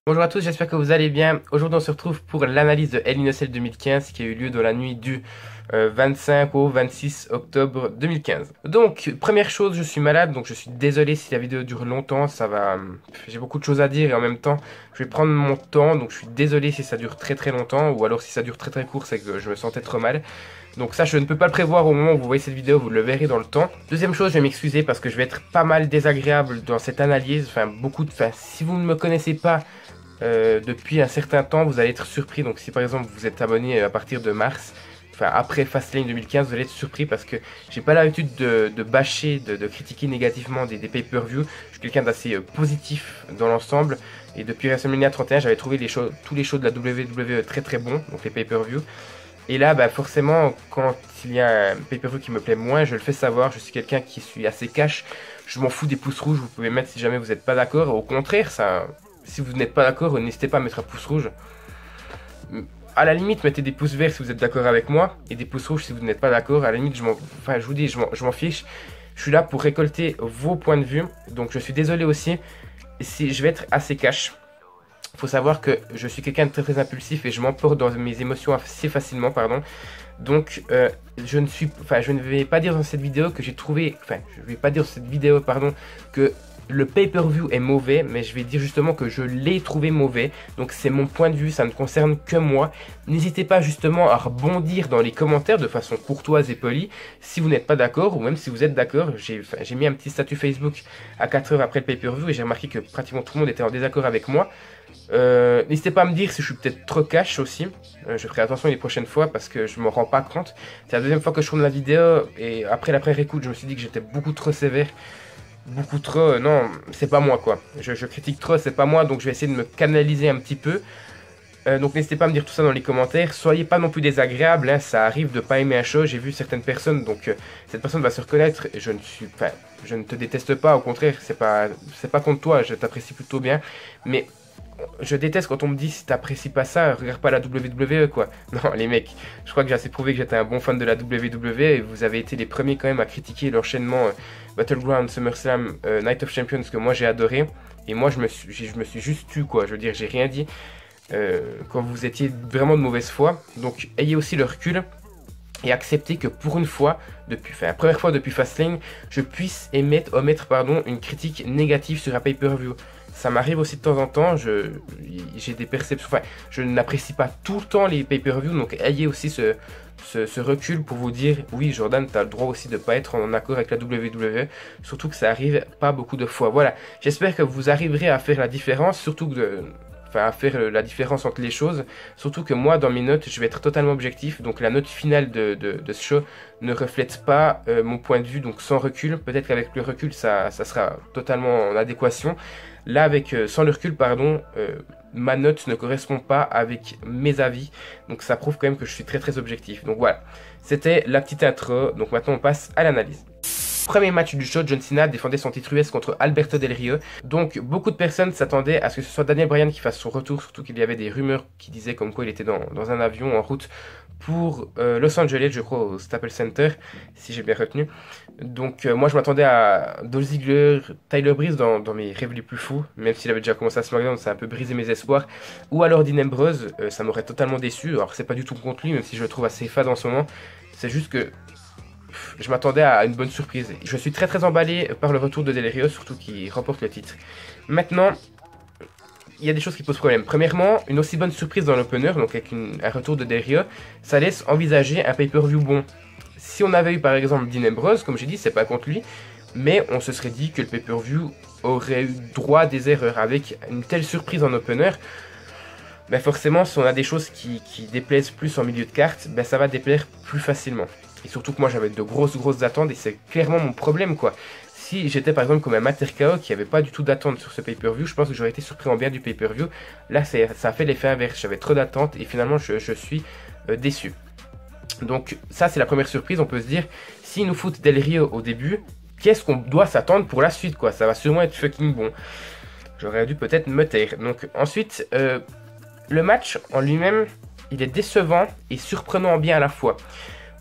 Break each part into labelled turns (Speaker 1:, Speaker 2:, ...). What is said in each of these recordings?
Speaker 1: Bonjour à tous, j'espère que vous allez bien. Aujourd'hui, on se retrouve pour l'analyse de Hell in a Cell 2015 qui a eu lieu dans la nuit du 25 au 26 octobre 2015. Donc, première chose, je suis malade, donc je suis désolé si la vidéo dure longtemps, ça va... J'ai beaucoup de choses à dire et en même temps, je vais prendre mon temps, donc je suis désolé si ça dure très très longtemps ou alors si ça dure très très court, c'est que je me sentais trop mal. Donc ça, je ne peux pas le prévoir au moment où vous voyez cette vidéo, vous le verrez dans le temps. Deuxième chose, je vais m'excuser parce que je vais être pas mal désagréable dans cette analyse, si vous ne me connaissez pas, depuis un certain temps, vous allez être surpris. Donc si par exemple vous êtes abonné à partir de mars, enfin après Fastlane 2015, vous allez être surpris parce que j'ai pas l'habitude de bâcher, de critiquer négativement des pay-per-view. Je suis quelqu'un d'assez positif dans l'ensemble. Et depuis WrestleMania 31, j'avais trouvé tous les shows de la WWE très très bons, donc les pay-per-view. Et là, bah forcément, quand il y a un pay-per-view qui me plaît moins, je le fais savoir. Je suis quelqu'un qui suis assez cash. Je m'en fous des pouces rouges, vous pouvez mettre si jamais vous n'êtes pas d'accord. Au contraire, ça... Si vous n'êtes pas d'accord, n'hésitez pas à mettre un pouce rouge. À la limite, mettez des pouces verts si vous êtes d'accord avec moi. Et des pouces rouges si vous n'êtes pas d'accord. À la limite, je vous dis, je m'en fiche. Je suis là pour récolter vos points de vue. Donc je suis désolé aussi si je vais être assez cash. Il faut savoir que je suis quelqu'un de très très impulsif et je m'emporte dans mes émotions assez facilement, pardon. Donc je ne vais pas dire dans cette vidéo que j'ai trouvé, que le pay-per-view est mauvais, mais je vais dire justement que je l'ai trouvé mauvais. Donc c'est mon point de vue, ça ne concerne que moi. N'hésitez pas justement à rebondir dans les commentaires de façon courtoise et polie si vous n'êtes pas d'accord, ou même si vous êtes d'accord. J'ai mis un petit statut Facebook à 4 heures après le pay-per-view et j'ai remarqué que pratiquement tout le monde était en désaccord avec moi. N'hésitez pas à me dire si je suis peut-être trop cash aussi. Je ferai attention les prochaines fois parce que je me rends pas compte. C'est la deuxième fois que je tourne la vidéo et après la pré-réécoute, je me suis dit que j'étais beaucoup trop sévère. Beaucoup trop, non, c'est pas moi quoi. Je critique trop, c'est pas moi, donc je vais essayer de me canaliser un petit peu. Donc n'hésitez pas à me dire tout ça dans les commentaires. Soyez pas non plus désagréable, hein, ça arrive de pas aimer un show. J'ai vu certaines personnes, donc cette personne va se reconnaître. Je ne te déteste pas, au contraire, c'est pas contre toi, je t'apprécie plutôt bien. Mais je déteste quand on me dit si t'apprécies pas ça, regarde pas la WWE quoi. Non les mecs, je crois que j'ai assez prouvé que j'étais un bon fan de la WWE et vous avez été les premiers quand même à critiquer l'enchaînement Battleground, SummerSlam, Night of Champions que moi j'ai adoré. Et moi je me suis juste tu quoi, je veux dire j'ai rien dit quand vous étiez vraiment de mauvaise foi. Donc ayez aussi le recul et acceptez que pour une fois, la première fois depuis Fastlane, je puisse omettre une critique négative sur un pay-per-view. Ça m'arrive aussi de temps en temps, j'ai des perceptions, je n'apprécie pas tout le temps les pay-per-view, donc ayez aussi ce recul pour vous dire, oui Jordan, tu as le droit aussi de ne pas être en accord avec la WWE, surtout que ça arrive pas beaucoup de fois. Voilà, j'espère que vous arriverez à faire la différence, à faire la différence entre les choses, surtout que moi dans mes notes je vais être totalement objectif, donc la note finale de ce show ne reflète pas mon point de vue, donc sans recul. Peut-être qu'avec le recul ça sera totalement en adéquation. Là sans le recul ma note ne correspond pas avec mes avis, donc ça prouve quand même que je suis très très objectif. Donc voilà, c'était la petite intro, donc maintenant on passe à l'analyse. Premier match du show, John Cena défendait son titre US contre Alberto Del Rio. Donc beaucoup de personnes s'attendaient à ce que ce soit Daniel Bryan qui fasse son retour, surtout qu'il y avait des rumeurs qui disaient comme quoi il était dans un avion en route pour Los Angeles, je crois, au Staples Center, si j'ai bien retenu. Donc moi je m'attendais à Dolph Ziggler, Tyler Breeze dans mes rêves les plus fous, même s'il avait déjà commencé à SmackDown, ça a un peu brisé mes espoirs. Ou alors Dean Ambrose, ça m'aurait totalement déçu. Alors c'est pas du tout contre lui, même si je le trouve assez fade en ce moment. C'est juste que je m'attendais à une bonne surprise. Je suis très très emballé par le retour de Del Rio, surtout qu'il remporte le titre. Maintenant, il y a des choses qui posent problème. Premièrement, une aussi bonne surprise dans l'opener, donc avec un retour de Del Rio, ça laisse envisager un pay-per-view bon. Si on avait eu par exemple Dean Ambrose, comme j'ai dit, c'est pas contre lui, mais on se serait dit que le pay-per-view aurait eu droit à des erreurs. Avec une telle surprise en opener, ben forcément, si on a des choses qui déplaisent plus en milieu de carte, ben ça va déplaire plus facilement. Et surtout que moi j'avais de grosses attentes et c'est clairement mon problème quoi. Si j'étais par exemple comme un Materkao qui avait pas du tout d'attente sur ce pay-per-view, je pense que j'aurais été surpris en bien du pay-per-view. Là ça a fait l'effet inverse, j'avais trop d'attentes et finalement je suis déçu. Donc ça c'est la première surprise, on peut se dire, s'ils nous foutent Del Rio au début, qu'est-ce qu'on doit s'attendre pour la suite quoi. Ça va sûrement être fucking bon. J'aurais dû peut-être me taire. Donc ensuite, le match en lui-même, il est décevant et surprenant en bien à la fois.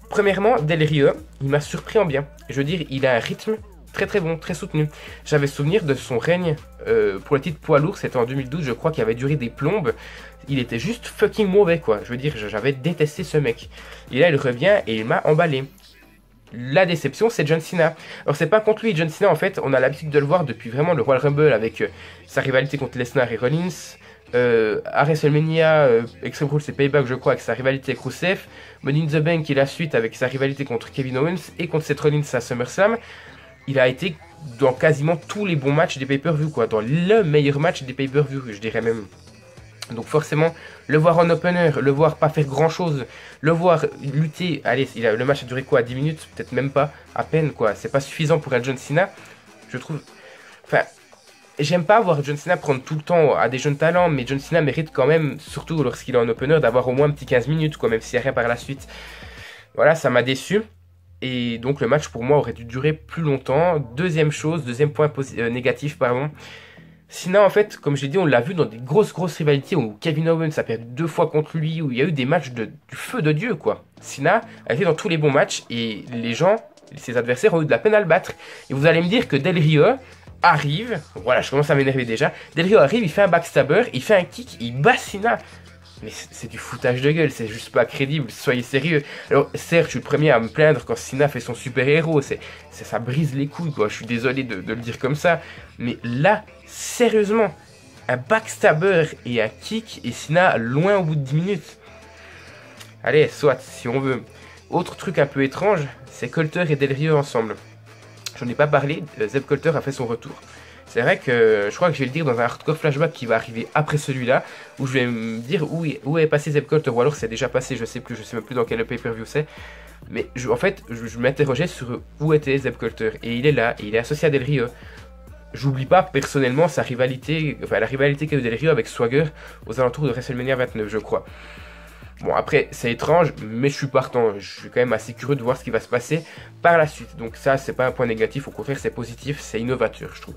Speaker 1: Premièrement, Del Rio, il m'a surpris en bien. Je veux dire, il a un rythme très très bon, très soutenu. J'avais souvenir de son règne pour le titre poids lourd, c'était en 2012, je crois, qui avait duré des plombes. Il était juste fucking mauvais, quoi. Je veux dire, j'avais détesté ce mec. Et là, il revient et il m'a emballé. La déception, c'est John Cena. Alors, c'est pas contre lui. John Cena, en fait, on a l'habitude de le voir depuis vraiment le Royal Rumble avec sa rivalité contre Lesnar et Rollins. À WrestleMania, Extreme Rules et Payback, je crois, avec sa rivalité avec Rusev. Money in the Bank et la suite avec sa rivalité contre Kevin Owens et contre Seth Rollins à SummerSlam. Il a été dans quasiment tous les bons matchs des pay-per-view, quoi. Dans le meilleur match des pay-per-view, je dirais même. Donc forcément, le voir en opener, le voir pas faire grand chose, le voir lutter, allez, le match a duré quoi, 10 minutes, peut-être même pas, à peine quoi, c'est pas suffisant pour un John Cena, je trouve, enfin, j'aime pas voir John Cena prendre tout le temps à des jeunes talents, mais John Cena mérite quand même, surtout lorsqu'il est en opener, d'avoir au moins un petit 15 minutes quoi, même s'il n'y a rien par la suite. Voilà, ça m'a déçu. Et donc le match pour moi aurait dû durer plus longtemps. Deuxième point négatif, pardon. Cena, en fait, comme je l'ai dit, on l'a vu dans des grosses rivalités où Kevin Owens a perdu 2 fois contre lui, où il y a eu des matchs du feu de Dieu, quoi. Cena a été dans tous les bons matchs et les gens, ses adversaires, ont eu de la peine à le battre. Et vous allez me dire que Del Rio arrive, voilà, je commence à m'énerver déjà. Del Rio arrive, il fait un backstabber, il fait un kick, il bat Cena. Mais c'est du foutage de gueule, c'est juste pas crédible, soyez sérieux. Alors certes, je suis le premier à me plaindre quand Cena fait son super-héros, ça brise les couilles quoi, je suis désolé de le dire comme ça. Mais là, sérieusement, un backstabber et un kick et Cena loin au bout de 10 minutes. Allez, soit, si on veut. Autre truc un peu étrange, c'est Colter et Del Rio ensemble. J'en ai pas parlé, Zeb Colter a fait son retour. C'est vrai que je crois que je vais le dire dans un hardcore flashback qui va arriver après celui-là, où je vais me dire où est passé Zeb Colter, ou alors c'est déjà passé, je sais même plus dans quel pay-per-view c'est. Mais en fait, je m'interrogeais sur où était Zeb Colter, et il est là, et il est associé à Del Rio. J'oublie pas personnellement sa rivalité, enfin la rivalité qu'a eu Del Rio avec Swagger aux alentours de WrestleMania 29, je crois. Bon, après, c'est étrange, mais je suis partant. Je suis quand même assez curieux de voir ce qui va se passer par la suite. Donc ça, c'est pas un point négatif, au contraire, c'est positif, c'est innovateur, je trouve.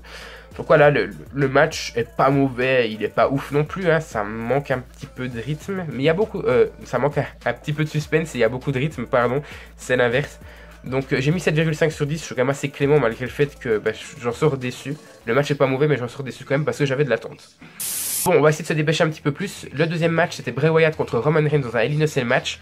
Speaker 1: Donc voilà, le match est pas mauvais, il est pas ouf non plus, hein, ça manque un petit peu de rythme, mais il y a beaucoup, ça manque un petit peu de suspense et il y a beaucoup de rythme, pardon, c'est l'inverse. Donc j'ai mis 7,5 sur 10, je suis quand même assez clément malgré le fait que j'en sors déçu. Le match est pas mauvais, mais j'en sors déçu quand même parce que j'avais de l'attente. Bon, on va essayer de se dépêcher un petit peu plus. Le deuxième match, c'était Bray Wyatt contre Roman Reigns dans un Hell in a Cell match.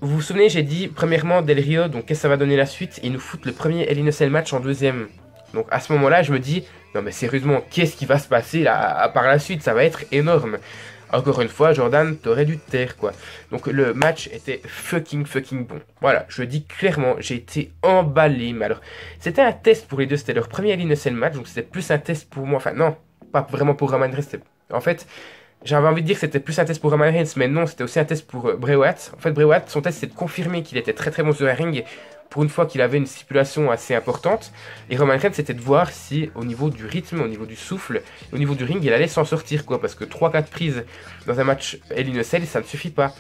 Speaker 1: Vous vous souvenez, j'ai dit premièrement Del Rio, donc qu'est-ce que ça va donner la suite? Et ils nous foutent le premier Hell in a Cell match en deuxième. Donc à ce moment-là, je me dis, non mais sérieusement, qu'est-ce qui va se passer là par la suite? Ça va être énorme. Encore une fois, Jordan, t'aurais dû te taire, quoi. Donc le match était fucking bon. Voilà, je le dis clairement, j'ai été emballé. Mais alors, c'était un test pour les deux, c'était leur premier Hell in a Cell match, donc c'était plus un test pour moi. Enfin non, pas vraiment pour Roman Reigns. En fait, j'avais envie de dire que c'était plus un test pour Roman Reigns, mais non, c'était aussi un test pour Bray Wyatt. En fait, Bray Wyatt, son test, c'est de confirmer qu'il était très bon sur un ring, pour une fois qu'il avait une stipulation assez importante. Et Roman Reigns, c'était de voir si, au niveau du rythme, au niveau du souffle, au niveau du ring, il allait s'en sortir, quoi. Parce que 3-4 prises dans un match Hell in a Cell, ça ne suffit pas.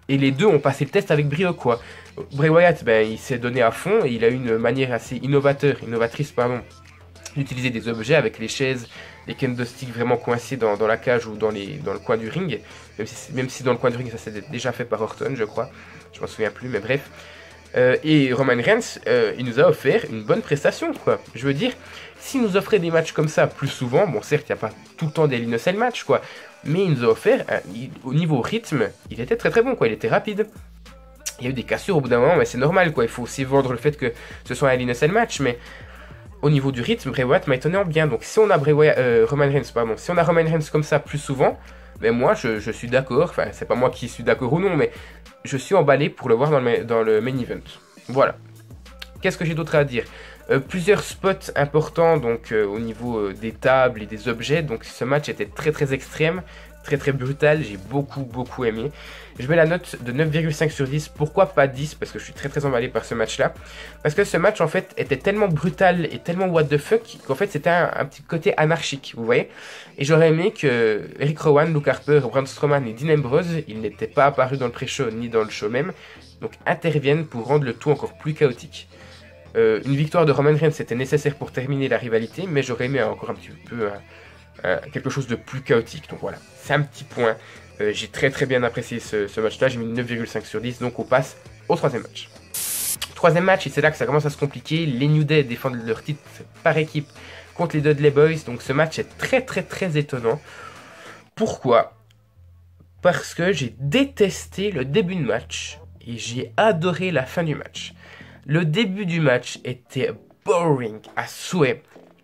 Speaker 1: Et les deux ont passé le test avec brio, quoi. Bray Wyatt, il s'est donné à fond, et il a eu une manière assez innovatrice, d'utiliser des objets avec les chaises, les candlesticks vraiment coincés dans la cage ou dans le coin du ring. Même si dans le coin du ring, ça s'est déjà fait par Orton, je crois. Je m'en souviens plus, mais bref. Et Roman Reigns, il nous a offert une bonne prestation, quoi. Je veux dire, s'il nous offrait des matchs comme ça plus souvent, bon, certes, il n'y a pas tout le temps des Hell in a Cell match, quoi. Mais il nous a offert, au niveau rythme, il était très bon, quoi. Il était rapide. Il y a eu des cassures au bout d'un moment, mais c'est normal, quoi. Il faut aussi vendre le fait que ce soit un Hell in a Cell match, mais au niveau du rythme, Bray Wyatt m'a étonné en bien. Donc si on a Roman Reigns, pardon, si on a Roman Reigns comme ça plus souvent, mais moi je suis d'accord, enfin c'est pas moi qui suis d'accord ou non, mais je suis emballé pour le voir dans le main event. Voilà. Qu'est-ce que j'ai d'autre à dire? Plusieurs spots importants donc au niveau des tables et des objets, donc ce match était très extrême, très brutal, j'ai beaucoup aimé. Je mets la note de 9,5 sur 10, pourquoi pas 10? Parce que je suis très emballé par ce match là. Parce que ce match en fait était tellement brutal et tellement what the fuck qu'en fait c'était un petit côté anarchique, vous voyez. Et j'aurais aimé que Eric Rowan, Luke Harper, Braun Strowman et Dean Ambrose, ils n'étaient pas apparus dans le pré-show ni dans le show même, donc interviennent pour rendre le tout encore plus chaotique. Une victoire de Roman Reigns c'était nécessaire pour terminer la rivalité, mais j'aurais aimé encore un petit peu quelque chose de plus chaotique. Donc voilà, c'est un petit point. J'ai très bien apprécié ce match-là, j'ai mis 9,5 sur 10, donc on passe au troisième match. Troisième match, et c'est là que ça commence à se compliquer. Les New Day défendent leur titre par équipe contre les Dudley Boys. Donc ce match est très étonnant. Pourquoi? Parce que j'ai détesté le début de match et j'ai adoré la fin du match. Le début du match était boring à souhait.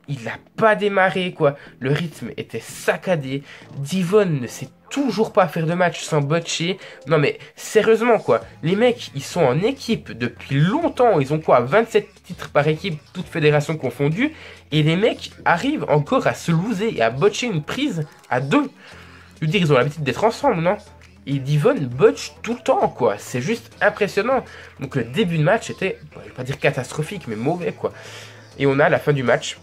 Speaker 1: Il n'a pas démarré, quoi. Le rythme était saccadé. Devon ne sait toujours pas faire de match sans botcher. Non mais, sérieusement, quoi. Les mecs, ils sont en équipe depuis longtemps. Ils ont quoi, 27 titres par équipe, toutes fédérations confondues. Et les mecs arrivent encore à se loser et à botcher une prise à deux. Je veux dire, ils ont l'habitude d'être ensemble, non? Et Devon botche tout le temps, quoi. C'est juste impressionnant. Donc le début de match était, je vais pas dire catastrophique, mais mauvais, quoi. Et on a la fin du match.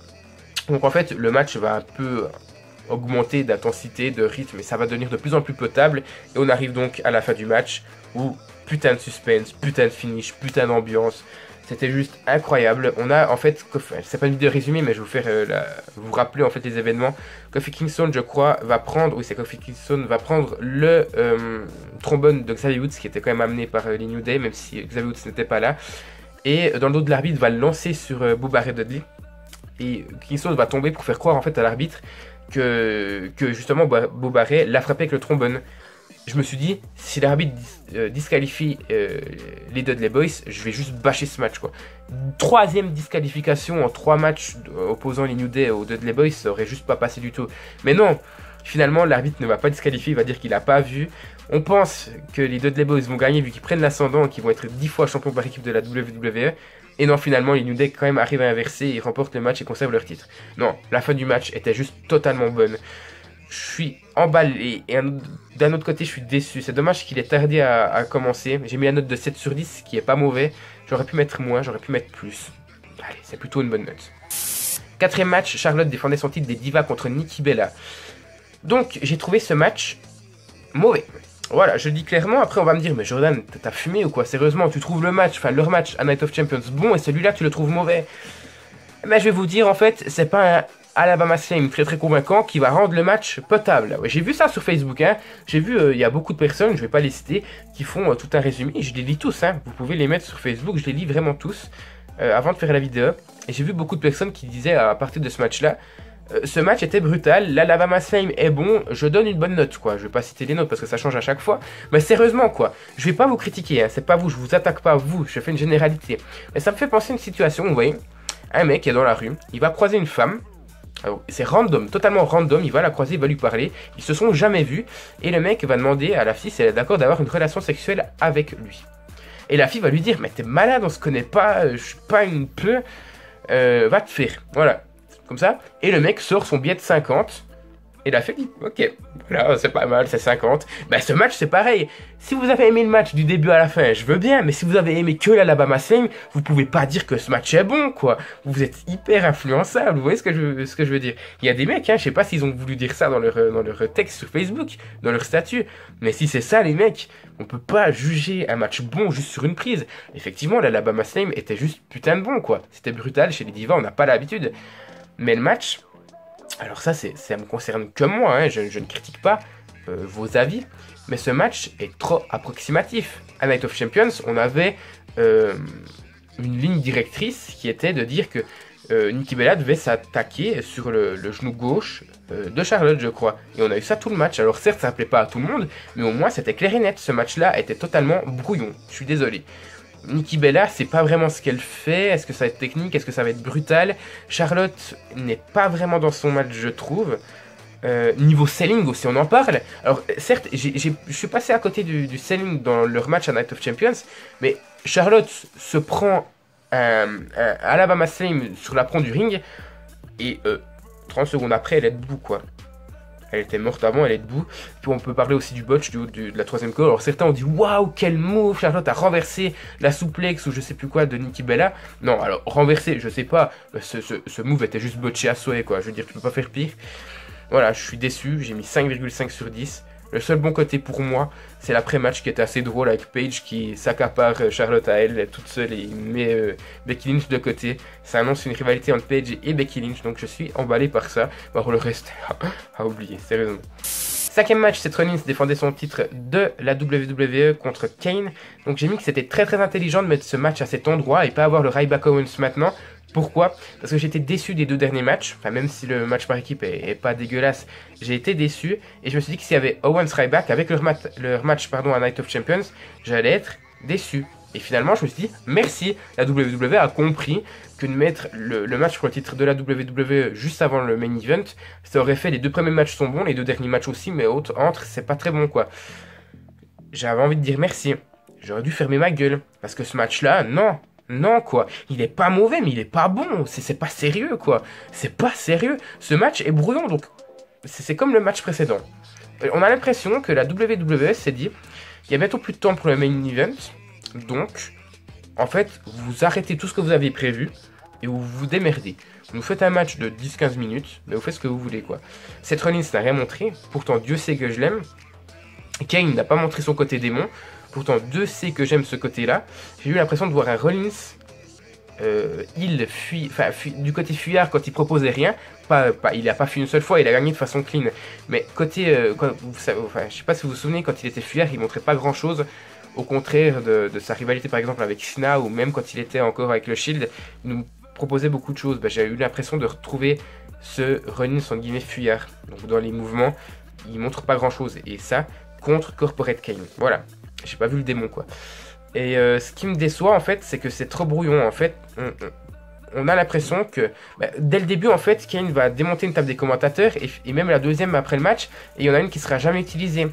Speaker 1: Donc en fait, le match va un peu augmenter d'intensité, de rythme, et ça va devenir de plus en plus potable. Et on arrive donc à la fin du match, où putain de suspense, putain de finish, putain d'ambiance. C'était juste incroyable. On a en fait, c'est pas une vidéo résumée, mais je vais vous faire vous rappeler en fait les événements. Kofi Kingston, je crois, va prendre, oui c'est Kofi Kingston, va prendre le trombone de Xavier Woods, qui était quand même amené par les New Day, même si Xavier Woods n'était pas là. Et dans le dos de l'arbitre, va le lancer sur Booba Ray Dudley. Et Kingston va tomber pour faire croire en fait à l'arbitre que justement Booba Ray l'a frappé avec le trombone. Je me suis dit, si l'arbitre disqualifie les Dudley Boys, je vais juste bâcher ce match, quoi. Troisième disqualification en 3 matchs opposant les New Day aux Dudley Boys, ça aurait juste pas passé du tout. Mais non, finalement l'arbitre ne va pas disqualifier, il va dire qu'il n'a pas vu. On pense que les Dudley Boys vont gagner vu qu'ils prennent l'ascendant et qu'ils vont être 10 fois champions par équipe de la WWE. Et non, finalement, les New Day quand même arrivent à inverser, ils remportent le match et conservent leur titre. Non, la fin du match était juste totalement bonne. Je suis emballé et d'un autre côté je suis déçu. C'est dommage qu'il ait tardé à commencer. J'ai mis la note de 7 sur 10, ce qui est pas mauvais. J'aurais pu mettre moins, j'aurais pu mettre plus. Allez, c'est plutôt une bonne note. Quatrième match, Charlotte défendait son titre des Divas contre Nikki Bella. Donc j'ai trouvé ce match mauvais. Voilà, je le dis clairement. Après on va me dire, mais Jordan, t'as fumé ou quoi? Sérieusement, tu trouves le match, enfin leur match à Night of Champions bon et celui-là tu le trouves mauvais? Mais je vais vous dire en fait, c'est pas un Alabama Slam très convaincant qui va rendre le match potable. Ouais, j'ai vu ça sur Facebook, hein. J'ai vu, il y a beaucoup de personnes, je vais pas les citer, qui font tout un résumé, et je les lis tous, hein. Vous pouvez les mettre sur Facebook, je les lis vraiment tous, avant de faire la vidéo. Et j'ai vu beaucoup de personnes qui disaient à partir de ce match-là, ce match était brutal, l'Alabama Slam est bon, je donne une bonne note, quoi. Je vais pas citer les notes parce que ça change à chaque fois, mais sérieusement, quoi. Je vais pas vous critiquer, hein. C'est pas vous, je vous attaque pas vous, je fais une généralité. Mais ça me fait penser à une situation, vous voyez, un mec qui est dans la rue, il va croiser une femme. C'est random, totalement random, il va la croiser, il va lui parler, ils se sont jamais vus, et le mec va demander à la fille si elle est d'accord d'avoir une relation sexuelle avec lui. Et la fille va lui dire, mais t'es malade, on se connaît pas, je suis pas une peu, va te faire, voilà, comme ça. Et le mec sort son billet de 50, et la fille dit, ok, voilà, c'est pas mal, c'est 50. Ben ce match c'est pareil, si vous avez aimé le match du début à la fin, je veux bien, mais si vous avez aimé que l'Alabama Slam, vous pouvez pas dire que ce match est bon, quoi. Vous êtes hyper influençable, vous voyez ce que je veux dire. Il y a des mecs, hein, je sais pas s'ils ont voulu dire ça dans leur texte sur Facebook, dans leur statut, mais si c'est ça les mecs, on peut pas juger un match bon juste sur une prise. Effectivement, l'Alabama Slam était juste putain de bon, quoi. C'était brutal, chez les divas, on n'a pas l'habitude. Mais le match... Alors ça me concerne que moi, hein, je ne critique pas vos avis, mais ce match est trop approximatif. À Night of Champions, on avait une ligne directrice qui était de dire que Nikki Bella devait s'attaquer sur le genou gauche de Charlotte, je crois. Et on a eu ça tout le match. Alors certes, ça ne plaît pas à tout le monde, mais au moins c'était clair et net. Ce match-là était totalement brouillon, je suis désolé. Nikki Bella, c'est pas vraiment ce qu'elle fait. Est-ce que ça va être technique? Est-ce que ça va être brutal? Charlotte n'est pas vraiment dans son match, je trouve. Niveau selling aussi, on en parle. Alors, certes, je suis passé à côté du selling dans leur match à Night of Champions, mais Charlotte se prend un Alabama Slam sur l'apron du ring, et 30 secondes après, elle est debout, quoi. Elle était morte avant, elle est debout. Puis on peut parler aussi du botch de la troisième call. Alors certains ont dit waouh, quel move, Charlotte a renversé la souplex ou je sais plus quoi de Nikki Bella. Non, alors renversé, je sais pas. Ce move était juste botché à souhait, quoi. Je veux dire, tu peux pas faire pire. Voilà, je suis déçu. J'ai mis 5,5 sur 10. Le seul bon côté pour moi, c'est l'après-match qui était assez drôle avec Paige qui s'accapare Charlotte à elle toute seule et met Becky Lynch de côté. Ça annonce une rivalité entre Paige et Becky Lynch, donc je suis emballé par ça. Bon, le reste, à oublier, sérieusement. 5e match, Seth Rollins défendait son titre de la WWE contre Kane. Donc j'ai mis que c'était très très intelligent de mettre ce match à cet endroit et pas avoir le Ryback Owens maintenant. Pourquoi? Parce que j'étais déçu des 2 derniers matchs. Enfin, même si le match par équipe est pas dégueulasse, j'ai été déçu. Et je me suis dit que s'il y avait Owens Ryback avec leur match à Night of Champions, j'allais être déçu. Et finalement, je me suis dit, merci, la WWE a compris que de mettre le match pour le titre de la WWE juste avant le main event, ça aurait fait les 2 premiers matchs sont bons, les 2 derniers matchs aussi, mais entre, c'est pas très bon, quoi. J'avais envie de dire merci. J'aurais dû fermer ma gueule. Parce que ce match-là, non, quoi. Il est pas mauvais, mais il est pas bon. C'est pas sérieux, quoi. C'est pas sérieux. Ce match est brouillon, donc c'est comme le match précédent. On a l'impression que la WWE s'est dit, il y a bientôt plus de temps pour le main event, donc, en fait, vous arrêtez tout ce que vous aviez prévu et vous vous démerdez. Vous nous faites un match de 10-15 minutes, mais vous faites ce que vous voulez, quoi. Seth Rollins n'a rien montré, pourtant Dieu sait que je l'aime. Kane n'a pas montré son côté démon, pourtant Dieu sait que j'aime ce côté-là. J'ai eu l'impression de voir un Rollins, du côté fuyard quand il proposait rien. Il n'a pas fui une seule fois, il a gagné de façon clean. Mais côté, je sais pas si vous vous souvenez, quand il était fuyard, il montrait pas grand-chose. Au contraire de sa rivalité par exemple avec Cena ou même quand il était encore avec le Shield, il nous proposait beaucoup de choses. J'ai eu l'impression de retrouver ce Rollins en guillemets fuyard. Donc dans les mouvements, il montre pas grand chose. Et ça, contre Corporate Kane. Voilà, j'ai pas vu le démon quoi. Et ce qui me déçoit en fait, c'est que c'est trop brouillon. En fait, on a l'impression que dès le début en fait, Kane va démonter une table des commentateurs et même la deuxième après le match, et il y en a une qui sera jamais utilisée.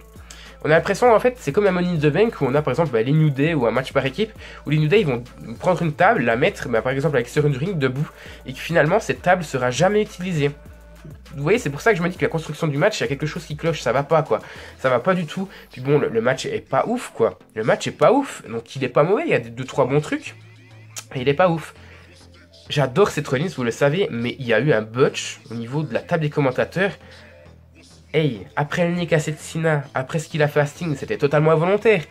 Speaker 1: On a l'impression, en fait, c'est comme un Money in the Bank où on a par exemple les New Day ou un match par équipe où les New Day ils vont prendre une table, la mettre par exemple à l'extérieur du ring debout et que finalement cette table sera jamais utilisée. Vous voyez, c'est pour ça que je me dis que la construction du match, il y a quelque chose qui cloche, ça va pas quoi. Ça va pas du tout. Puis bon, le match est pas ouf quoi. Le match est pas ouf, donc il est pas mauvais, il y a 2-3 bons trucs, mais il est pas ouf. J'adore cette Rollins, vous le savez, mais il y a eu un botch au niveau de la table des commentateurs. Hey, après le nez cassé de Cena, après ce qu'il a fait à Sting, c'était totalement involontaire.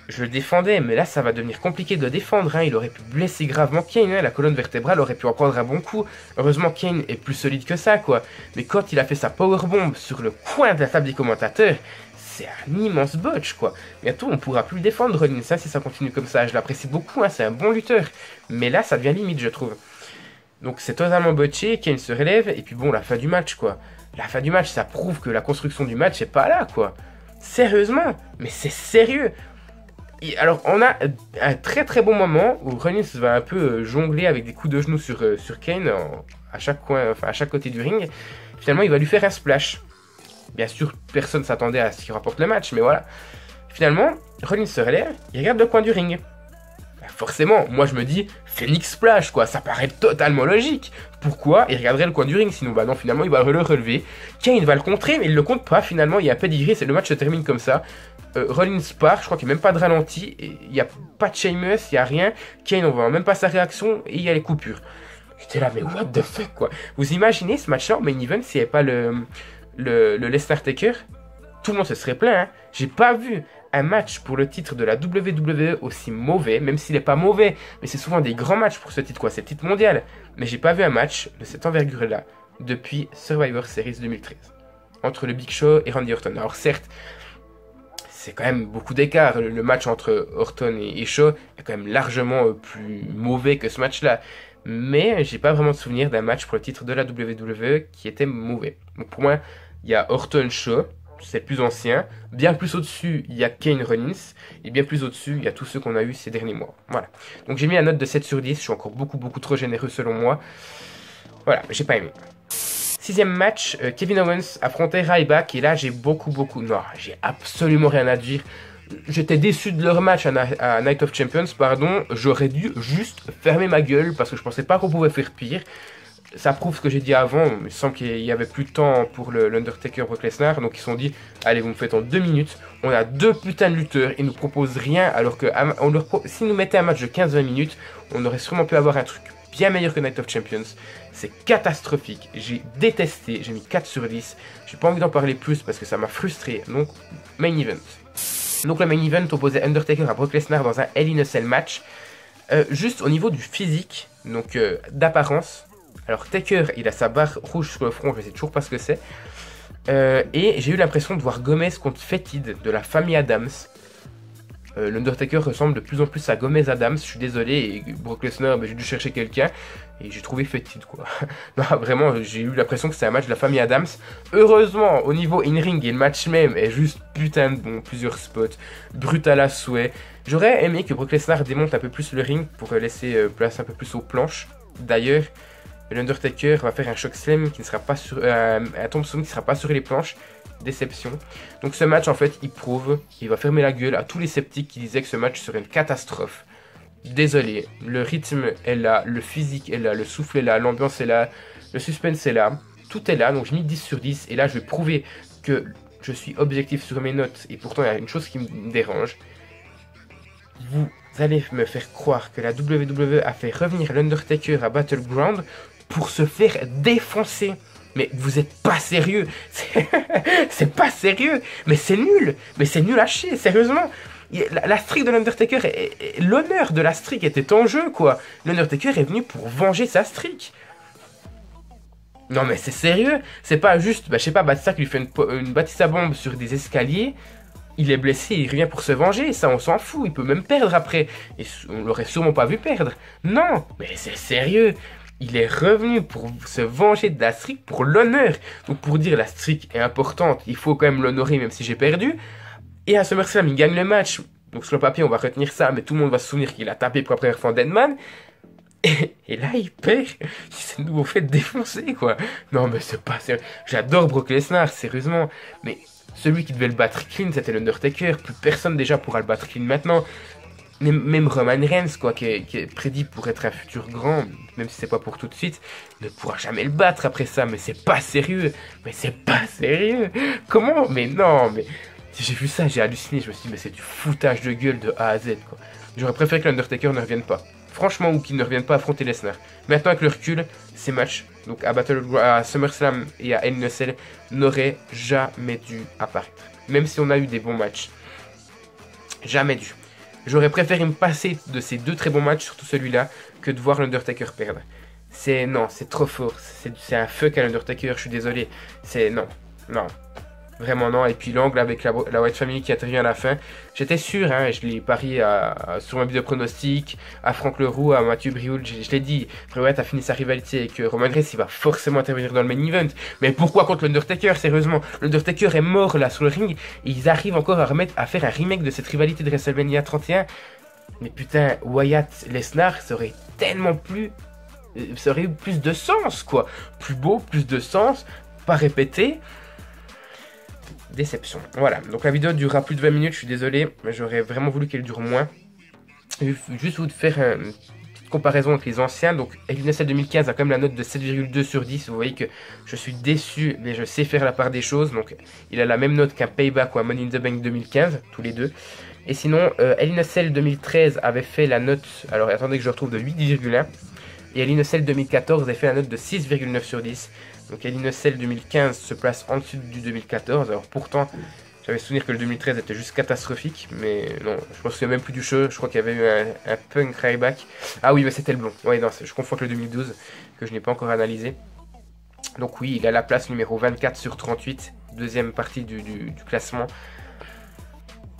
Speaker 1: Je le défendais, mais là ça va devenir compliqué de le défendre. Hein. Il aurait pu blesser gravement Kane, hein. La colonne vertébrale aurait pu en prendre un bon coup. Heureusement Kane est plus solide que ça, quoi. Mais quand il a fait sa powerbomb sur le coin de la table des commentateurs, c'est un immense botch, quoi. Bientôt on pourra plus le défendre, Rollins, ça, si ça continue comme ça. Je l'apprécie beaucoup, hein. C'est un bon lutteur. Mais là ça devient limite, je trouve. Donc c'est totalement botché, Kane se relève, et puis bon, la fin du match, quoi. La fin du match, ça prouve que la construction du match est pas là, quoi. Sérieusement, mais c'est sérieux. Et alors, on a un très très bon moment où Rollins va un peu jongler avec des coups de genoux sur Kane à chaque coin, enfin à chaque côté du ring. Finalement, il va lui faire un splash. Bien sûr, personne s'attendait à ce qu'il rapporte le match, mais voilà. Finalement, Rollins se relève, il regarde le coin du ring. Forcément, moi je me dis, Phoenix Splash, quoi, ça paraît totalement logique. Pourquoi il regarderait le coin du ring, sinon, bah non, finalement, il va le relever. Kane va le contrer, mais il le compte pas, finalement, il y a un pedigree, le match se termine comme ça. Rollins part, je crois qu'il n'y a même pas de ralenti, il n'y a pas de Sheamus, il n'y a rien. Kane, on voit même pas sa réaction, et il y a les coupures. J'étais là, mais what the fuck, quoi. Vous imaginez ce match-là en main event, s'il n'y avait pas le Lesnar Taker? Tout le monde se serait plaint, hein. J'ai pas vu un match pour le titre de la WWE aussi mauvais, même s'il n'est pas mauvais, mais c'est souvent des grands matchs pour ce titre, quoi, c'est le titre mondial. Mais j'ai pas vu un match de cette envergure-là depuis Survivor Series 2013, entre le Big Show et Randy Orton. Alors certes, c'est quand même beaucoup d'écart, le match entre Orton et Shaw est quand même largement plus mauvais que ce match-là. Mais j'ai pas vraiment de souvenir d'un match pour le titre de la WWE qui était mauvais. Donc pour moi, il y a Orton-Shaw, c'est plus ancien. Bien plus au-dessus, il y a Kane Rollins. Et bien plus au-dessus, il y a tous ceux qu'on a eu ces derniers mois. Voilà. Donc j'ai mis la note de 7 sur 10. Je suis encore beaucoup trop généreux selon moi. Voilà, j'ai pas aimé. 6e match, Kevin Owens affrontait Ryback. Et là, j'ai non, j'ai absolument rien à dire. J'étais déçu de leur match à Night of Champions, pardon. J'aurais dû juste fermer ma gueule parce que je pensais pas qu'on pouvait faire pire. Ça prouve ce que j'ai dit avant, il semble qu'il y avait plus de temps pour l'Undertaker Brock Lesnar, donc ils se sont dit, allez, vous me faites en 2 minutes, on a 2 putains de lutteurs, ils nous proposent rien, alors que s'ils nous mettaient un match de 15-20 minutes, on aurait sûrement pu avoir un truc bien meilleur que Night of Champions. C'est catastrophique, j'ai détesté, j'ai mis 4 sur 10, j'ai pas envie d'en parler plus parce que ça m'a frustré, donc main event. Donc le main event opposait Undertaker à Brock Lesnar dans un Hell in a Cell match, juste au niveau du physique, donc d'apparence. Alors Taker, il a sa barre rouge sur le front, je sais toujours pas ce que c'est. Et j'ai eu l'impression de voir Gomez contre Fetid de la famille Adams. L'Undertaker ressemble de plus en plus à Gomez Adams, je suis désolé, et Brock Lesnar, j'ai dû chercher quelqu'un, et j'ai trouvé Fetid, quoi. Non, vraiment, j'ai eu l'impression que c'était un match de la famille Adams. Heureusement, au niveau in-ring, et le match même est juste putain de bon, plusieurs spots, brutal à souhait. J'aurais aimé que Brock Lesnar démonte un peu plus le ring, pour laisser place un peu plus aux planches. D'ailleurs, l'Undertaker va faire un choc slam qui ne sera pas sur... un tombstone qui ne sera pas sur les planches. Déception. Donc ce match en fait il prouve, il va fermer la gueule à tous les sceptiques qui disaient que ce match serait une catastrophe. Désolé, le rythme est là, le physique est là, le souffle est là, l'ambiance est là, le suspense est là, tout est là, donc je mis 10 sur 10 et là je vais prouver que je suis objectif sur mes notes et pourtant il y a une chose qui me dérange. Vous allez me faire croire que la WWE a fait revenir l'Undertaker à Battleground pour se faire défoncer. Mais vous êtes pas sérieux. C'est pas sérieux. Mais c'est nul. Mais c'est nul à chier, sérieusement. La streak de l'Undertaker, l'honneur de la streak était en jeu, quoi. L'Undertaker est venu pour venger sa streak. Non mais c'est sérieux. C'est pas juste, je sais pas, Batista qui lui fait une Batista bombe sur des escaliers. Il est blessé, il revient pour se venger. Ça, on s'en fout. Il peut même perdre après. Et on l'aurait sûrement pas vu perdre. Non, mais c'est sérieux. Il est revenu pour se venger de la streak pour l'honneur. Donc pour dire la streak est importante, il faut quand même l'honorer même si j'ai perdu. Et à SummerSlam, il gagne le match. Donc sur le papier, on va retenir ça, mais tout le monde va se souvenir qu'il a tapé pour la première fois Deadman. Et là, il perd. Il s'est de nouveau fait défoncer, quoi. Non, mais c'est pas sérieux. J'adore Brock Lesnar, sérieusement. Mais celui qui devait le battre clean, c'était l'Undertaker. Plus personne déjà pourra le battre clean maintenant. Même Roman Reigns, quoi, qui est prédit pour être un futur grand, même si c'est pas pour tout de suite, ne pourra jamais le battre après ça. Mais c'est pas sérieux. Mais c'est pas sérieux. Comment? Mais non, mais... Si j'ai vu ça, j'ai halluciné. Je me suis dit, mais c'est du foutage de gueule de A à Z, quoi. J'aurais préféré que l'Undertaker ne revienne pas. Franchement, ou qu'il ne revienne pas affronter Lesnar. Maintenant, avec le recul, ces matchs, donc à SummerSlam et à Hell in a Cell, n'auraient jamais dû apparaître. Même si on a eu des bons matchs. Jamais dû. J'aurais préféré me passer de ces deux très bons matchs, surtout celui-là, que de voir l'Undertaker perdre. Non, c'est trop fort. C'est un fuck à l'Undertaker, je suis désolé. Non, vraiment non. Et puis l'angle avec la White Family qui intervient à la fin. J'étais sûr, hein, je l'ai parié sur ma vidéo pronostic, à Franck Leroux, à Mathieu Brioul. Je l'ai dit, Bray Wyatt a fini sa rivalité avec Roman Reigns, il va forcément intervenir dans le main event. Mais pourquoi contre l'Undertaker, sérieusement? L'Undertaker est mort là sur le ring, et ils arrivent encore à faire un remake de cette rivalité de WrestleMania 31. Mais putain, Wyatt, Lesnar, ça aurait tellement plus... ça aurait eu plus de sens, quoi. Plus beau, plus de sens, pas répété. Déception. Voilà, donc la vidéo durera plus de 20 minutes, je suis désolé, mais j'aurais vraiment voulu qu'elle dure moins. Juste vous faire une petite comparaison avec les anciens. Donc Hell in a Cell 2015 a quand même la note de 7,2 sur 10. Vous voyez que je suis déçu, mais je sais faire la part des choses. Donc il a la même note qu'un Payback ou un Money in the Bank 2015, tous les deux. Et sinon, Hell in a Cell 2013 avait fait la note, alors attendez que je retrouve, de 8,1. Et Hell in a Cell 2014 avait fait la note de 6,9 sur 10. Donc Hell in a Cell 2015 se place en dessous du 2014. Alors pourtant, j'avais souvenir que le 2013 était juste catastrophique. Mais non, je pense qu'il n'y a même plus du show. Je crois qu'il y avait eu un Punk Ryback. Ah oui, mais c'était le bon. Ouais, non, je confonds avec le 2012 que je n'ai pas encore analysé. Donc oui, il a la place numéro 24 sur 38. Deuxième partie du classement.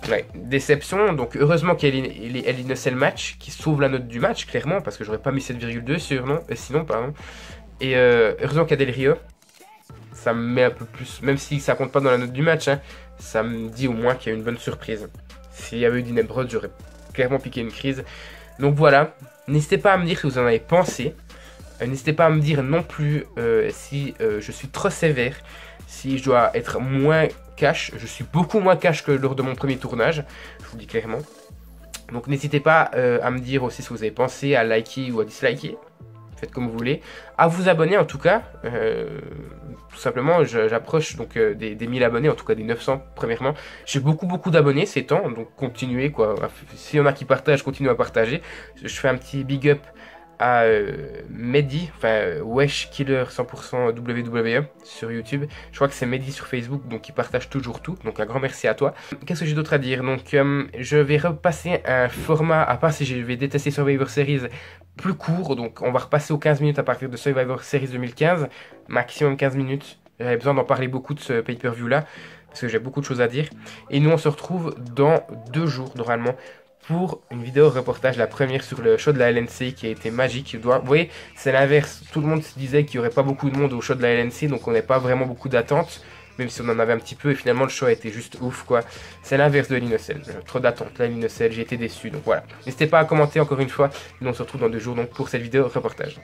Speaker 1: Ouais, déception. Donc heureusement qu'il y a Hell in a Cell match qui sauve la note du match, clairement. Parce que j'aurais pas mis 7,2 sinon, pardon. Et heureusement qu'il y a Del Rio, ça me met un peu plus, même si ça compte pas dans la note du match, hein, ça me dit au moins qu'il y a une bonne surprise. S'il y avait eu Dean Ambrose, j'aurais clairement piqué une crise. Donc voilà, n'hésitez pas à me dire ce que vous en avez pensé. N'hésitez pas à me dire non plus si je suis trop sévère, si je dois être moins cash. Je suis beaucoup moins cash que lors de mon premier tournage, je vous le dis clairement. Donc n'hésitez pas à me dire aussi ce que vous avez pensé, à liker ou à disliker. Faites comme vous voulez, à vous abonner en tout cas, tout simplement j'approche donc des 1000 abonnés, en tout cas des 900 premièrement. J'ai beaucoup d'abonnés ces temps, donc continuez quoi, s'il y en a qui partagent, continuez à partager. Je fais un petit big up à Mehdi, enfin Wesh Killer 100% WWE sur YouTube. Je crois que c'est Mehdi sur Facebook, donc il partage toujours tout, donc un grand merci à toi. Qu'est-ce que j'ai d'autre à dire? Donc je vais repasser un format, à part si je vais détester Survivor Series, plus court, donc on va repasser aux 15 minutes à partir de Survivor Series 2015, maximum 15 minutes. J'avais besoin d'en parler beaucoup de ce pay-per-view là, parce que j'ai beaucoup de choses à dire. Et nous on se retrouve dans 2 jours normalement pour une vidéo reportage, la première sur le show de la LNC qui a été magique. Vous voyez, c'est l'inverse. Tout le monde se disait qu'il n'y aurait pas beaucoup de monde au show de la LNC, donc on n'a pas vraiment beaucoup d'attentes, même si on en avait un petit peu, et finalement le show a été juste ouf quoi. C'est l'inverse de l'Innocell, trop d'attentes, là l'Innocell, j'ai été déçu, donc voilà. N'hésitez pas à commenter encore une fois, et nous on se retrouve dans 2 jours donc pour cette vidéo reportage.